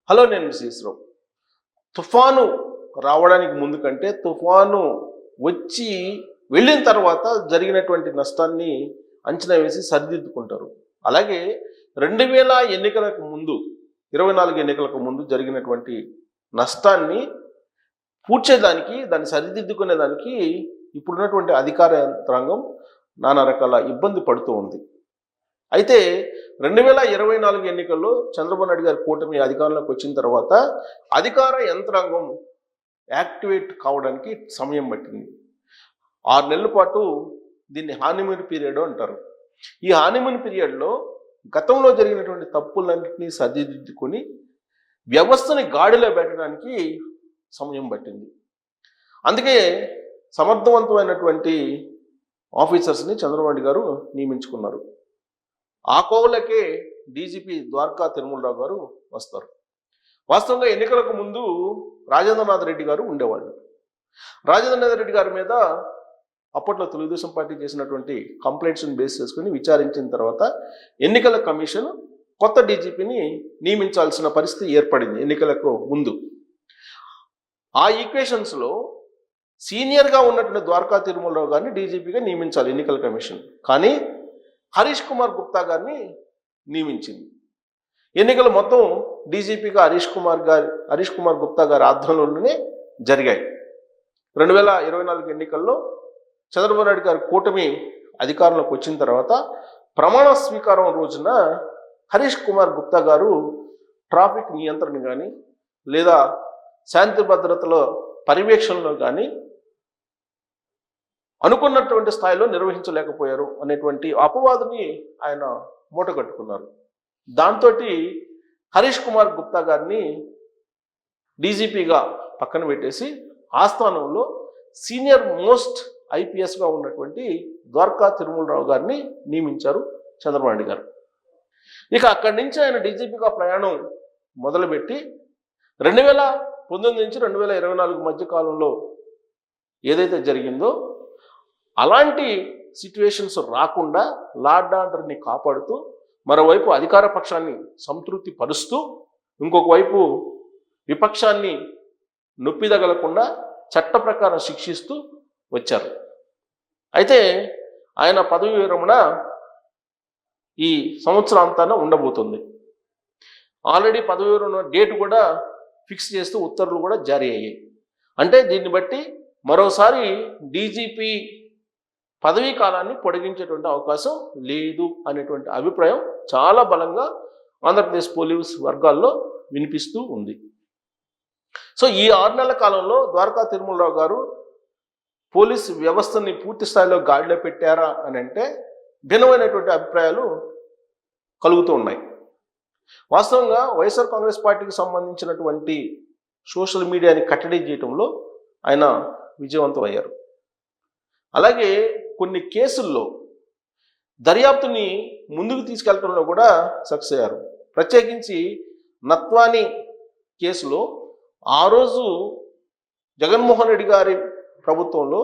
Hello, నేను శ్రీశ్రావు. తుఫాను రావడానికి ముందు కంటే తుఫాను వచ్చి వెళ్ళిన తర్వాత జరిగినటువంటి నష్టాన్ని అంచనా వేసి సరిదిద్దుకుంటారు. అలాగే 2000 ఎన్నికలకు ముందు 24 ఎన్నికలకు ముందు జరిగినటువంటి నష్టాన్ని పూడ్చేదానికి, దాన్ని సరిదిద్దుకునేదానికి ఇప్పుడున్నటువంటి అధికార యంత్రాంగం నానా రకాల ఇబ్బంది పడుతూ ఉంది. అయితే 2024 ఎన్నికల్లో చంద్రబాబు నాయుడు గారి కూటమి అధికారంలోకి వచ్చిన తర్వాత అధికార యంత్రాంగం యాక్టివేట్ కావడానికి సమయం పట్టింది. 6 నెలల పాటు దీన్ని హానిమూన్ పీరియడ్ అంటారు. ఈ హానిమూన్ పీరియడ్లో గతంలో జరిగినటువంటి తప్పులన్నింటినీ సరిదిద్దుకొని వ్యవస్థని గాడిలో పెట్టడానికి సమయం పట్టింది. అందుకే సమర్థవంతమైనటువంటి ఆఫీసర్స్ని చంద్రబాబు నాయుడు గారు నియమించుకున్నారు. ఆ కోవలకే డీజీపీ ద్వారకా తిరుమలరావు గారు వస్తారు. వాస్తవంగా ఎన్నికలకు ముందు రాజేంద్రనాథ్ రెడ్డి గారు ఉండేవాళ్ళు. రాజేంద్రనాథ్ రెడ్డి గారి మీద అప్పట్లో తెలుగుదేశం పార్టీ చేసినటువంటి కంప్లైంట్స్ని బేస్ చేసుకుని విచారించిన తర్వాత ఎన్నికల కమిషన్ కొత్త డీజీపీని నియమించాల్సిన పరిస్థితి ఏర్పడింది. ఎన్నికలకు ముందు ఆ ఈక్వేషన్స్లో సీనియర్గా ఉన్నటువంటి ద్వారకా తిరుమలరావు గారిని డీజీపీగా నియమించాలి ఎన్నికల కమిషన్. కానీ హరీష్ కుమార్ గుప్తా గారిని నియమించింది. ఎన్నికలు మొత్తం డీజీపీగా హరీష్ కుమార్ గుప్తా గారి ఆధ్వర్యంలోనే జరిగాయి. 2024 ఎన్నికల్లో చంద్రబాబు నాయుడు గారి కూటమి అధికారంలోకి వచ్చిన తర్వాత ప్రమాణ స్వీకారం రోజున హరీష్ కుమార్ గుప్తా గారు ట్రాఫిక్ నియంత్రణ కానీ లేదా శాంతి భద్రతల పర్యవేక్షణలో కానీ అనుకున్నటువంటి స్థాయిలో నిర్వహించలేకపోయారు అనేటువంటి అపవాదుని ఆయన మూటగట్టుకున్నారు. దాంతో హరీష్ కుమార్ గుప్తా గారిని డీజీపీగా పక్కన పెట్టేసి ఆ స్థానంలో సీనియర్ మోస్ట్ ఐపీఎస్గా ఉన్నటువంటి ద్వారకా తిరుమలరావు గారిని నియమించారు చంద్రబాబు నాయుడు గారు. ఇక అక్కడి నుంచి ఆయన డీజీపీగా ప్రయాణం మొదలుపెట్టి 2019 నుంచి 2024 మధ్య కాలంలో ఏదైతే జరిగిందో అలాంటి సిచ్యువేషన్స్ రాకుండా లా అండ్ ఆర్డర్ని కాపాడుతూ మరోవైపు అధికార పక్షాన్ని సంతృప్తి పరుస్తూ ఇంకొక వైపు విపక్షాన్ని నొప్పిదగలకుండా చట్ట ప్రకారం శిక్షిస్తూ వచ్చారు. అయితే ఆయన పదవి విరమణ ఈ సంవత్సరాంతాన ఉండబోతుంది. ఆల్రెడీ పదవి విరమణ డేట్ కూడా ఫిక్స్ చేస్తూ ఉత్తర్వులు కూడా జారీ అయ్యాయి. అంటే దీన్ని బట్టి మరోసారి డీజీపీ పదవీ కాలాన్ని పొడిగించేటువంటి అవకాశం లేదు అనేటువంటి అభిప్రాయం చాలా బలంగా ఆంధ్రప్రదేశ్ పోలీస్ వర్గాల్లో వినిపిస్తూ ఉంది. సో ఈ 6 నెలల కాలంలో ద్వారకా తిరుమలరావు గారు పోలీసు వ్యవస్థని పూర్తి స్థాయిలో గాడిలో పెట్టారా అని అంటే భిన్నమైనటువంటి అభిప్రాయాలు కలుగుతూ ఉన్నాయి. వాస్తవంగా వైఎస్ఆర్ కాంగ్రెస్ పార్టీకి సంబంధించినటువంటి సోషల్ మీడియాని కట్టడి చేయడంలో ఆయన విజయవంతం అయ్యారు. అలాగే కొన్ని కేసుల్లో దర్యాప్తుని ముందుకు తీసుకెళ్లడంలో కూడా సక్సెస్ అయ్యారు. ప్రత్యేకించి నత్వాని కేసులో ఆ రోజు జగన్మోహన్ రెడ్డి గారి ప్రభుత్వంలో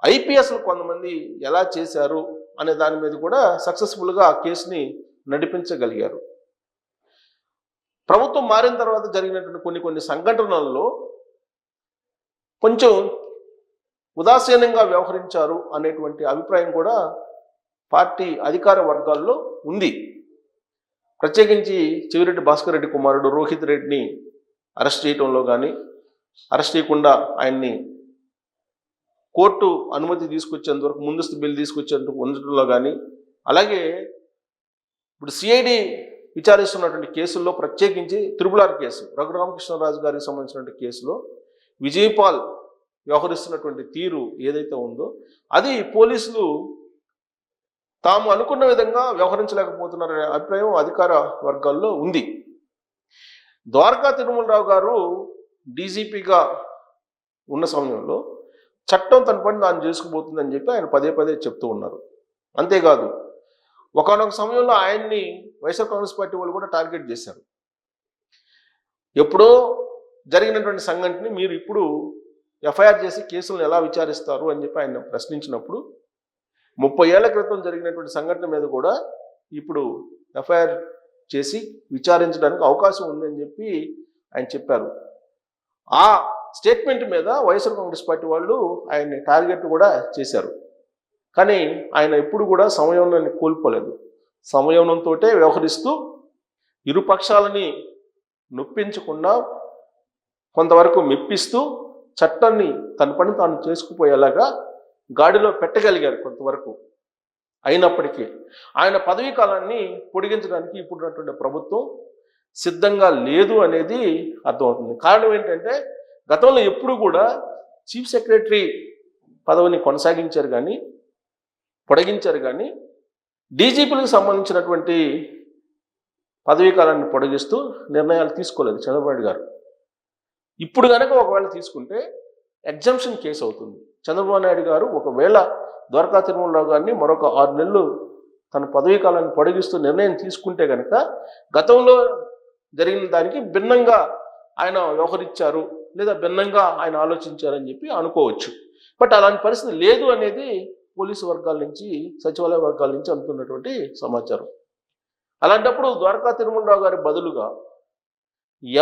ఐపీఎస్లు కొంతమంది ఎలా చేశారు అనే దాని మీద కూడా సక్సెస్ఫుల్గా ఆ కేసుని నడిపించగలిగారు. ప్రభుత్వం మారిన తర్వాత జరిగినటువంటి కొన్ని సంఘటనల్లో కొంచెం ఉదాసీనంగా వ్యవహరించారు అనేటువంటి అభిప్రాయం కూడా పార్టీ అధికార వర్గాల్లో ఉంది. ప్రత్యేకించి చెవిరెడ్డి భాస్కర్ రెడ్డి కుమారుడు రోహిత్ రెడ్డిని అరెస్ట్ చేయడంలో కానీ, అరెస్ట్ చేయకుండా ఆయన్ని కోర్టు అనుమతి తీసుకొచ్చేంత వరకు ముందస్తు బిల్ తీసుకొచ్చేందుకు ఉండటంలో కానీ, అలాగే ఇప్పుడు సిఐడి విచారిస్తున్నటువంటి కేసుల్లో ప్రత్యేకించి త్రిపుల్ కేసు రఘురామకృష్ణరాజు గారికి సంబంధించినటువంటి కేసులో విజయపాల్ వ్యవహరిస్తున్నటువంటి తీరు ఏదైతే ఉందో అది పోలీసులు తాము అనుకున్న విధంగా వ్యవహరించలేకపోతున్నారనే అభిప్రాయం అధికార వర్గాల్లో ఉంది. ద్వారకా తిరుమలరావు గారు డీజీపీగా ఉన్న సమయంలో చట్టం తన పని దాన్ని చేసుకుపోతుందని చెప్పి ఆయన పదే పదే చెప్తూ ఉన్నారు. అంతేకాదు ఒకానొక సమయంలో ఆయన్ని వైఎస్ఆర్ కాంగ్రెస్ పార్టీ వాళ్ళు కూడా టార్గెట్ చేశారు. ఎప్పుడో జరిగినటువంటి సంఘటనని మీరు ఇప్పుడు ఎఫ్ఐఆర్ చేసి కేసులను ఎలా విచారిస్తారు అని చెప్పి ఆయన ప్రశ్నించినప్పుడు 30 ఏళ్ల క్రితం జరిగినటువంటి సంఘటన మీద కూడా ఇప్పుడు ఎఫ్ఐఆర్ చేసి విచారించడానికి అవకాశం ఉందని చెప్పి ఆయన చెప్పారు. ఆ స్టేట్మెంట్ మీద వైఎస్ఆర్ కాంగ్రెస్ పార్టీ వాళ్ళు ఆయన్ని టార్గెట్ కూడా చేశారు. కానీ ఆయన ఎప్పుడు కూడా సంయమనాన్ని కోల్పోలేదు. సంయమనంతో వ్యవహరిస్తూ ఇరు పక్షాలని నొప్పించకుండా కొంతవరకు మెప్పిస్తూ చట్టాన్ని తన పని తాను చేసుకుపోయేలాగా గాడిలో పెట్టగలిగారు కొంతవరకు. అయినప్పటికీ ఆయన పదవీ కాలాన్ని పొడిగించడానికి ఇప్పుడున్నటువంటి ప్రభుత్వం సిద్ధంగా లేదు అనేది అర్థమవుతుంది. కారణం ఏంటంటే గతంలో ఎప్పుడు కూడా చీఫ్ సెక్రటరీ పదవిని కొనసాగించారు కానీ పొడిగించారు కానీ డీజీపీలకు సంబంధించినటువంటి పదవీ కాలాన్ని పొడిగిస్తూ నిర్ణయాలు తీసుకోలేదు చంద్రబాబు నాయుడు గారు. ఇప్పుడు కనుక ఒకవేళ తీసుకుంటే ఎగ్జంప్షన్ కేసు అవుతుంది. చంద్రబాబు నాయుడు గారు ఒకవేళ ద్వారకా తిరుమలరావు గారిని మరొక 6 నెలలు తన పదవీ కాలాన్ని పొడిగిస్తూ నిర్ణయం తీసుకుంటే కనుక గతంలో జరిగిన దానికి భిన్నంగా ఆయన వ్యవహరించారు లేదా భిన్నంగా ఆయన ఆలోచించారని చెప్పి అనుకోవచ్చు. బట్ అలాంటి పరిస్థితి లేదు అనేది పోలీసు వర్గాల నుంచి, సచివాలయ వర్గాల నుంచి అందుతున్నటువంటి సమాచారం. అలాంటప్పుడు ద్వారకా తిరుమలరావు గారి బదులుగా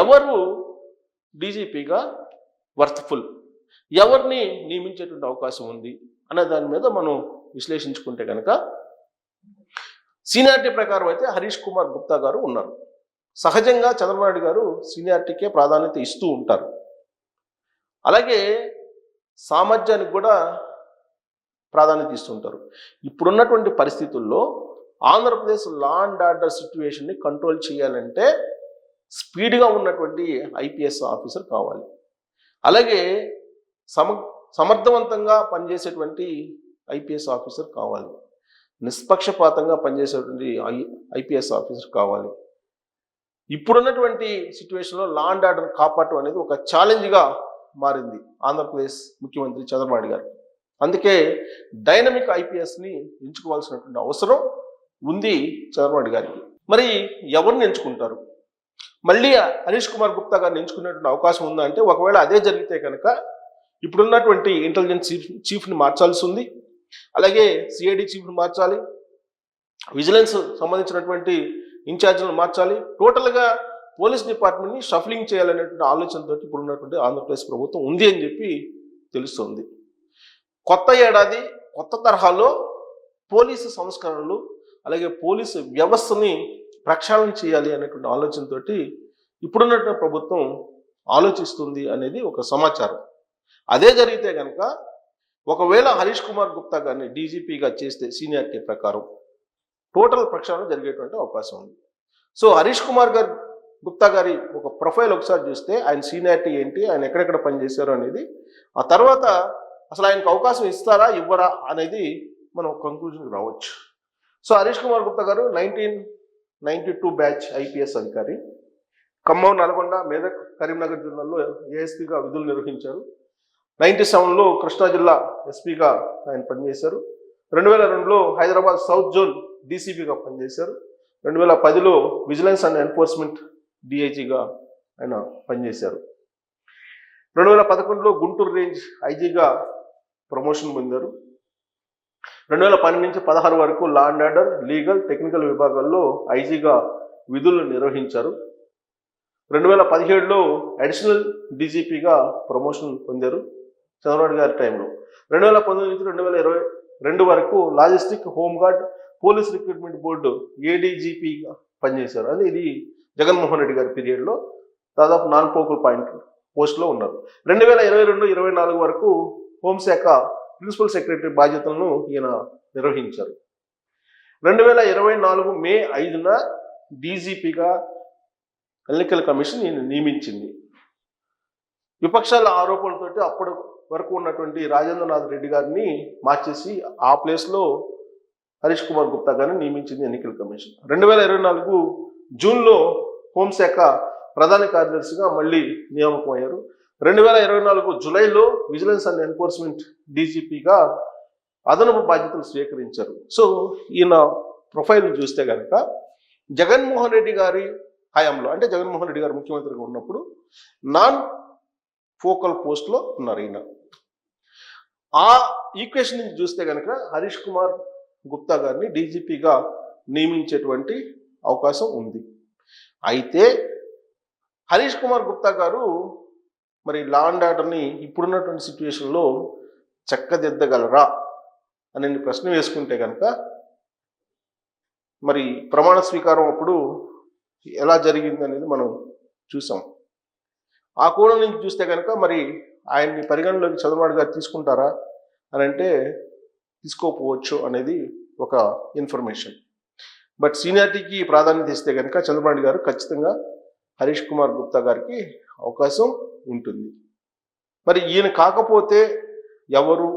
ఎవరు డీజీపీగా వర్త్ఫుల్, ఎవరిని నియమించేటువంటి అవకాశం ఉంది అనే దాని మీద మనం విశ్లేషించుకుంటే కనుక సీనియారిటీ ప్రకారం అయితే హరీష్ కుమార్ గుప్తా గారు ఉన్నారు. సహజంగా చంద్రబాబు నాయుడు గారు సీనియారిటీకే ప్రాధాన్యత ఇస్తూ ఉంటారు. అలాగే సామర్థ్యానికి కూడా ప్రాధాన్యత ఇస్తుంటారు. ఇప్పుడున్నటువంటి పరిస్థితుల్లో ఆంధ్రప్రదేశ్ లా అండ్ ఆర్డర్ సిచ్యువేషన్ని కంట్రోల్ చేయాలంటే స్పీడ్గా ఉన్నటువంటి ఐపీఎస్ ఆఫీసర్ కావాలి. అలాగే సమర్థవంతంగా పనిచేసేటువంటి ఐపీఎస్ ఆఫీసర్ కావాలి. నిష్పక్షపాతంగా పనిచేసేటువంటి ఐపీఎస్ ఆఫీసర్ కావాలి. ఇప్పుడున్నటువంటి సిచ్యువేషన్లో లా అండ్ ఆర్డర్ కాపాడటం అనేది ఒక ఛాలెంజ్గా మారింది ఆంధ్రప్రదేశ్ ముఖ్యమంత్రి చంద్రబాబు నాయుడు గారు. అందుకే డైనమిక్ ఐపీఎస్ని ఎంచుకోవాల్సినటువంటి అవసరం ఉంది చంద్రబాబు నాయుడు గారికి. మరి ఎవరిని ఎంచుకుంటారు? మళ్ళీ హరీష్ కుమార్ గుప్తా గారిని ఎంచుకునేటువంటి అవకాశం ఉందా అంటే ఒకవేళ అదే జరిగితే కనుక ఇప్పుడున్నటువంటి ఇంటెలిజెన్స్ చీఫ్ని మార్చాల్సి ఉంది. అలాగే సిఐడి చీఫ్ని మార్చాలి, విజిలెన్స్ సంబంధించినటువంటి ఇన్ఛార్జీలను మార్చాలి. టోటల్గా పోలీస్ డిపార్ట్మెంట్ని షఫలింగ్ చేయాలనేటువంటి ఆలోచనతో ఇప్పుడు ఉన్నటువంటి ఆంధ్రప్రదేశ్ ప్రభుత్వం ఉంది అని చెప్పి తెలుస్తుంది. కొత్త ఏడాది కొత్త తరహాలో పోలీసు సంస్కరణలు అలాగే పోలీసు వ్యవస్థని ప్రక్షాళన చేయాలి అనేటువంటి ఆలోచనతో ఇప్పుడున్నటువంటి ప్రభుత్వం ఆలోచిస్తుంది అనేది ఒక సమాచారం. అదే జరిగితే కనుక ఒకవేళ హరీష్ కుమార్ గుప్తా గారిని డీజీపీగా చేస్తే సీనియారిటీ ప్రకారం టోటల్ ప్రక్షాళన జరిగేటువంటి అవకాశం ఉంది. సో హరీష్ కుమార్ గుప్తా గారి ఒక ప్రొఫైల్ ఒకసారి చూస్తే ఆయన సీనియారిటీ ఏంటి, ఆయన ఎక్కడెక్కడ పనిచేశారు అనేది, ఆ తర్వాత అసలు ఆయనకు అవకాశం ఇస్తారా ఇవ్వరా అనేది మనం కంక్లూజన్కి రావచ్చు. సో హరీష్ కుమార్ గుప్తా గారు 1992 బ్యాచ్ ఐపీఎస్ అధికారి. ఖమ్మం, నల్గొండ, మెదక్, కరీంనగర్ జిల్లాల్లో ఏఎస్పీగా విధులు నిర్వహించారు. 97లో కృష్ణా జిల్లా ఎస్పీగా ఆయన పనిచేశారు. 2002లో హైదరాబాద్ సౌత్ జోన్ డీసీపీగా పనిచేశారు. 2010లో విజిలెన్స్ అండ్ ఎన్ఫోర్స్మెంట్ డిఐజీగా ఆయన పనిచేశారు. 2011లో గుంటూరు రేంజ్ ఐజీగా ప్రమోషన్ పొందారు. 2012 నుంచి 16 వరకు లా అండ్ ఆర్డర్, లీగల్, టెక్నికల్ విభాగాల్లో ఐజీగా విధులు నిర్వహించారు. 2017లో అడిషనల్ డీజీపీగా ప్రమోషన్ పొందారు చంద్రబాబు గారి టైంలో. 2019 నుంచి 2022 వరకు logistic, home guard, police recruitment board ఏడీజీపీగా పనిచేశారు. అది ఇది జగన్మోహన్ రెడ్డి గారి పీరియడ్లో దాదాపు నాన్ ఫోకల్ పాయింట్ పోస్ట్లో ఉన్నారు. 2022-24 వరకు హోంశాఖ ప్రిన్సిపల్ సెక్రటరీ బాధ్యతలను ఈయన నిర్వహించారు. 2024 మే 5న డీజీపీగా ఎన్నికల కమిషన్ ఈయన నియమించింది. విపక్షాల ఆరోపణలతోటి అప్పటి వరకు ఉన్నటువంటి రాజేంద్రనాథ్ రెడ్డి గారిని మార్చేసి ఆ ప్లేస్లో హరీష్ కుమార్ గుప్తా గారిని నియమించింది ఎన్నికల కమిషన్. 2024 జూన్లో హోంశాఖ ప్రధాన కార్యదర్శిగా మళ్ళీ నియామకం అయ్యారు. 2024 జూలైలో విజిలెన్స్ అండ్ ఎన్ఫోర్స్మెంట్ డీజీపీగా అదనపు బాధ్యతలు స్వీకరించారు. సో ఈయన ప్రొఫైల్ చూస్తే కనుక జగన్మోహన్ రెడ్డి గారి హయాంలో, అంటే జగన్మోహన్ రెడ్డి గారు ముఖ్యమంత్రిగా ఉన్నప్పుడు నాన్ ఫోకల్ పోస్ట్లో ఉన్నారు ఈయన. ఆ ఈక్వేషన్ నుంచి చూస్తే కనుక హరీష్ కుమార్ గుప్తా గారిని డీజీపీగా నియమించేటువంటి అవకాశం ఉంది. అయితే హరీష్ కుమార్ గుప్తా గారు మరి లా అండ్ ఆర్డర్ని ఇప్పుడున్నటువంటి సిచ్యువేషన్లో చక్కదిద్దగలరా అనే ప్రశ్న వేసుకుంటే కనుక మరి ప్రమాణ స్వీకారం అప్పుడు ఎలా జరిగింది అనేది మనం చూసాం. ఆ కోణం నుంచి చూస్తే కనుక మరి ఆయన్ని పరిగణలోకి చంద్రబాబు గారు తీసుకుంటారా అని అంటే తీసుకోకపోవచ్చు అనేది ఒక ఇన్ఫర్మేషన్. బట్ సీనియారిటీకి ప్రాధాన్యత ఇస్తే కనుక చంద్రబాబు గారు ఖచ్చితంగా హరీష్ కుమార్ గుప్తా గారికి అవకాశం ఉంటుంది. మరి ఈయన కాకపోతే ఎవరు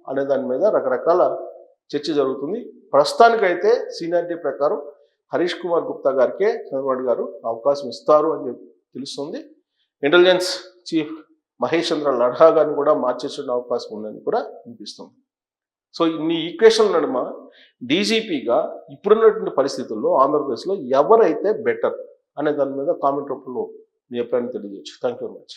అనే దాని మీద రకరకాల చర్చ జరుగుతుంది. ప్రస్తుతానికైతే సీనియారిటీ ప్రకారం హరీష్ కుమార్ గుప్తా గారికే చంద్రబాబు గారు అవకాశం ఇస్తారు అని తెలుస్తుంది. ఇంటెలిజెన్స్ చీఫ్ మహేష్ చంద్ర లడ్హా గారిని కూడా మార్చేసే అవకాశం ఉందని కూడా అనిపిస్తుంది. సో ఇన్ని ఈక్వేషన్ల నడుమ డీజీపీగా ఇప్పుడున్నటువంటి పరిస్థితుల్లో ఆంధ్రప్రదేశ్లో ఎవరైతే బెటర్ అనే దాని మీద కామెంట్ రూపంలో మీ అభిప్రాయాన్ని తెలియజేయచ్చు. Thank you very much.